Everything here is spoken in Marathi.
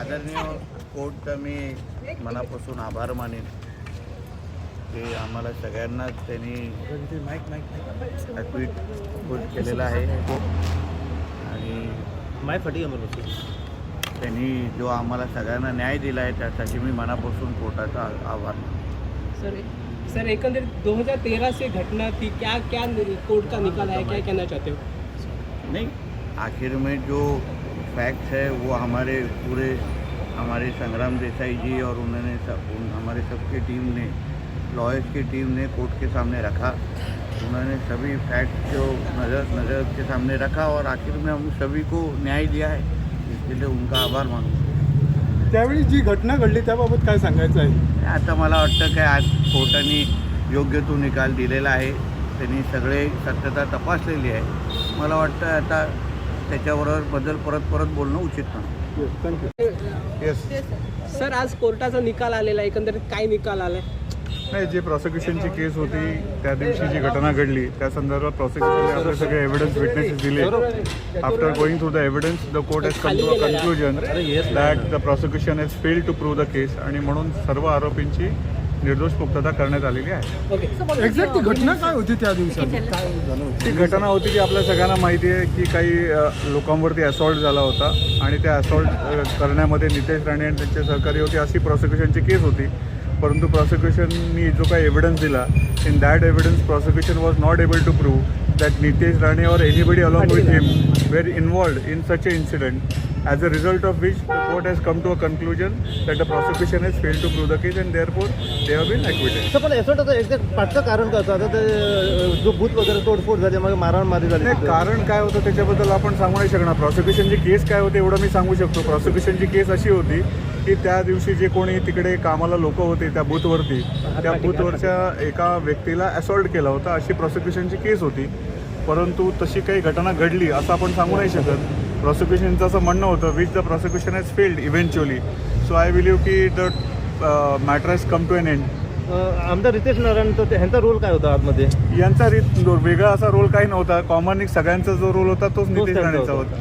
आदरणीय कोर्टचा मी मनापासून आभार मानेन की आम्हाला सगळ्यांनाच त्यांनी ॲक्विट केलेला आहे आणि त्यांनी जो आम्हाला सगळ्यांना न्याय दिला आहे त्यासाठी मी मनापासून कोर्टाचा आभार मानतो। सर एकंदरीत 2013 से घटना थी, क्या क्या कोर्ट का निकाल है, क्या कहना चाहते हो? नहीं, आखिर में जो फैक्ट्स है वो हमारे संग्राम देसाई जी और उन्होंने हमारे सबकी टीम ने, लॉयर्स की टीम ने कोर्ट के सामने रखा। उन्होंने सभी फैक्ट्स जो नज़र के सामने रखा और आखिर में हम सभी को न्याय दिया है, इसके लिए उनका आभार मानतो। त्यावेळी जी घटना घडली त्याबाबत काय सांगायचं आहे? आता मला वाटतं की आज कोर्टाने योग्य तो निकाल दिलेला आहे, त्यांनी सगळे सत्यता तपासलेली आहे। मला वाटतं आता त्याच्याबद्दल परत बोलणं उचित नाही। थँक्यू। येस, सर आज कोर्टाचा निकाल आलेला, एकंदरीत काय निकाल आलाय? नाही, जे प्रॉसिक्युशनची केस होती त्या दिवशी जी घटना घडली त्या संदर्भात प्रॉसिक्युशनने आपले सगळे एव्हिडन्स विटनेसेस दिले। After going through the evidence the court has come to a conclusion that the prosecution has failed to prove the case आणि म्हणून सर्व आरोपींची निर्दोष मुक्तता करण्यात आलेली आहे। एक्झॅक्ट ती घटना काय होती त्या दिवशी? ती घटना होती की आपल्या सगळ्यांना माहिती आहे की काही लोकांवरती असॉल्ट झाला होता आणि त्या असॉल्ट करण्यामध्ये नितेश राणे आणि त्यांचे सहकारी होते अशी प्रॉसिक्युशनची केस होती। परंतु प्रॉसिक्युशननी जो काही एव्हिडन्स दिला, in that evidence prosecution was not able to prove that Nitesh Rane और anybody along with him were involved in such a incident, as a result of which the court has come to a conclusion that the prosecution has failed to prove the case and therefore they have been acquitted. पण याचं एक्झॅक्ट पाठचं कारण कसं? आता ते जो बूथ वगैरे तोडफोड झाली, मग मारहाण झाली, नाही, कारण काय होतं त्याच्याबद्दल आपण सांगू नाही शकणार। प्रॉसिक्युशनची केस काय होते एवढं मी सांगू शकतो। प्रॉसिक्युशनची केस अशी होती की त्या दिवशी जे कोणी तिकडे कामाला लोक होते त्या बूथवरती, त्या बूथवरच्या एका व्यक्तीला असॉल्ट केला होता अशी प्रॉसिक्युशनची केस होती। परंतु तशी काही घटना घडली असं आपण सांगू नाही शकत। प्रॉसिक्युशनचं असं म्हणणं होतं which the prosecution has failed eventually, so I believe की the matter has come to an end. आमदार रितेश नारायणचा ह्यांचा रोल काय होता आतमध्ये? यांचा वेगळा असा रोल काही नव्हता, कॉमन सगळ्यांचा जो रोल होता तोच नितेश राणेचा होता।